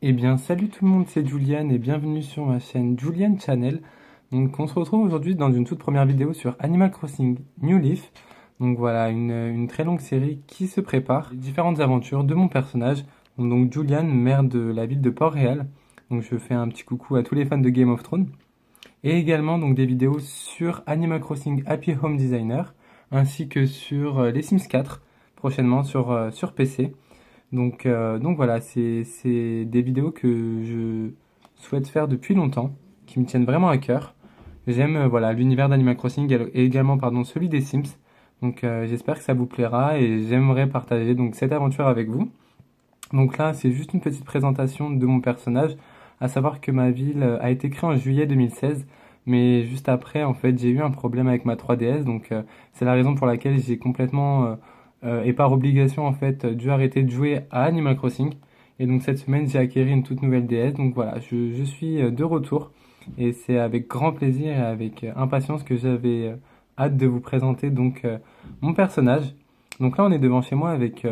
Eh bien, salut tout le monde, c'est Julian et bienvenue sur ma chaîne Julian Channel. Donc, on se retrouve aujourd'hui dans une toute première vidéo sur Animal Crossing New Leaf. Donc voilà, une très longue série qui se prépare. Les différentes aventures de mon personnage. Donc Julian, maire de la ville de Port-Réal. Donc je fais un petit coucou à tous les fans de Game of Thrones. Et également donc des vidéos sur Animal Crossing Happy Home Designer, ainsi que sur les Sims 4, prochainement sur PC. Donc voilà, c'est des vidéos que je souhaite faire depuis longtemps, qui me tiennent vraiment à cœur. J'aime voilà l'univers d'Animal Crossing et également pardon celui des Sims. Donc j'espère que ça vous plaira et j'aimerais partager donc cette aventure avec vous. Donc là, c'est juste une petite présentation de mon personnage, à savoir que ma ville a été créée en juillet 2016, mais juste après, en fait, j'ai eu un problème avec ma 3DS, donc c'est la raison pour laquelle j'ai complètement, et par obligation, en fait, dû arrêter de jouer à Animal Crossing. Et donc cette semaine, j'ai acquéri une toute nouvelle DS, donc voilà, je suis de retour, et c'est avec grand plaisir et avec impatience que j'avais hâte de vous présenter donc mon personnage. Donc là, on est devant chez moi avec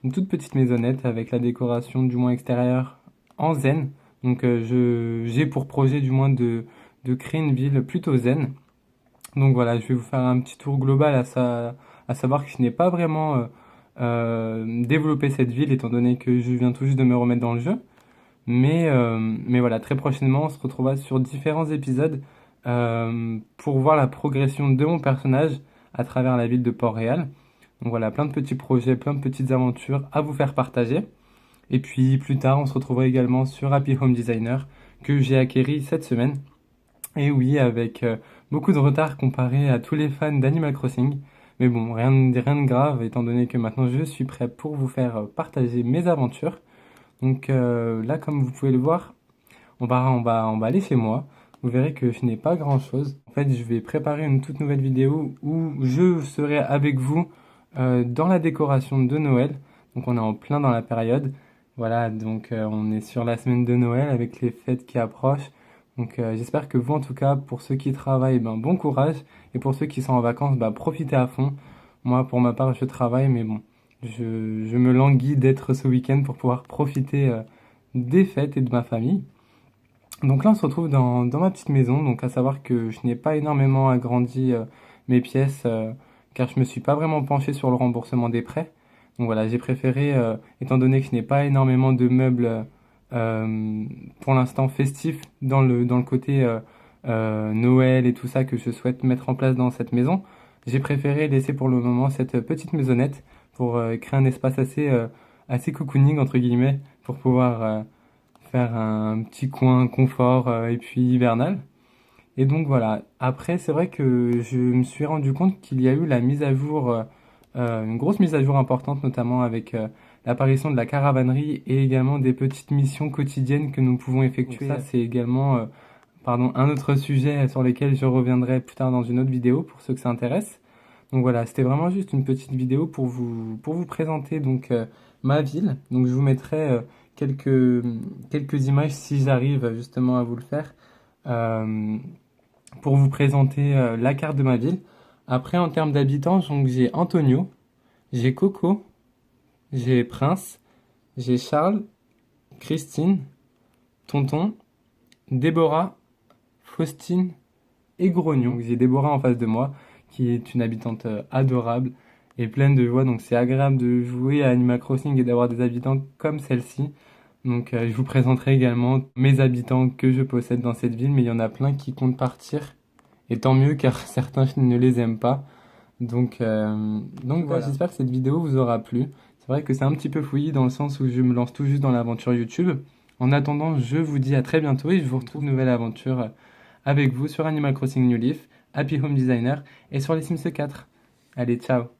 une toute petite maisonnette avec la décoration du moins extérieure en zen. Donc j'ai pour projet du moins de créer une ville plutôt zen. Donc voilà, je vais vous faire un petit tour global à savoir que je n'ai pas vraiment développé cette ville étant donné que je viens tout juste de me remettre dans le jeu. Mais voilà, très prochainement, on se retrouvera sur différents épisodes pour voir la progression de mon personnage à travers la ville de Port-Réal. Donc voilà, plein de petits projets, plein de petites aventures à vous faire partager. Et puis plus tard, on se retrouvera également sur Happy Home Designer que j'ai acquéri cette semaine. Et oui, avec beaucoup de retard comparé à tous les fans d'Animal Crossing. Mais bon, rien de grave étant donné que maintenant je suis prêt pour vous faire partager mes aventures. Donc là, comme vous pouvez le voir, on va aller chez moi. Vous verrez que je n'ai pas grand-chose. En fait, je vais préparer une toute nouvelle vidéo où je serai avec vous dans la décoration de Noël. Donc on est en plein dans la période. Voilà, donc on est sur la semaine de Noël avec les fêtes qui approchent. Donc j'espère que vous, en tout cas, pour ceux qui travaillent, ben, bon courage. Et pour ceux qui sont en vacances, ben, profitez à fond. Moi, pour ma part, je travaille, mais bon, je me languis d'être ce week-end pour pouvoir profiter des fêtes et de ma famille. Donc là, on se retrouve dans ma petite maison, donc à savoir que je n'ai pas énormément agrandi mes pièces, car je me suis pas vraiment penché sur le remboursement des prêts. Donc voilà, j'ai préféré, étant donné que je n'ai pas énormément de meubles pour l'instant festifs dans le côté Noël et tout ça que je souhaite mettre en place dans cette maison, j'ai préféré laisser pour le moment cette petite maisonnette pour créer un espace assez cocooning entre guillemets pour pouvoir faire un petit coin confort et puis hivernal. Et donc voilà, après c'est vrai que je me suis rendu compte qu'il y a eu la mise à jour, une grosse mise à jour importante notamment avec l'apparition de la caravanerie et également des petites missions quotidiennes que nous pouvons effectuer. Donc ça c'est également pardon, un autre sujet sur lequel je reviendrai plus tard dans une autre vidéo pour ceux que ça intéresse. Donc voilà, c'était vraiment juste une petite vidéo pour vous présenter donc ma ville. Donc je vous mettrai quelques images si j'arrive justement à vous le faire euh, pour vous présenter la carte de ma ville. Après en termes d'habitants, donc j'ai Antonio, j'ai Coco, j'ai Prince, j'ai Charles, Christine, Tonton, Déborah, Faustine et Grognon. Donc, j'ai Déborah en face de moi, qui est une habitante adorable et pleine de joie. Donc c'est agréable de jouer à Animal Crossing et d'avoir des habitants comme celle-ci. Donc je vous présenterai également mes habitants que je possède dans cette ville, mais il y en a plein qui comptent partir. Et tant mieux car certains je ne les aime pas. Donc voilà, j'espère que cette vidéo vous aura plu. C'est vrai que c'est un petit peu fouillis dans le sens où je me lance tout juste dans l'aventure YouTube. En attendant, je vous dis à très bientôt et je vous retrouve une nouvelle aventure avec vous sur Animal Crossing New Leaf, Happy Home Designer et sur les Sims 4. Allez, ciao!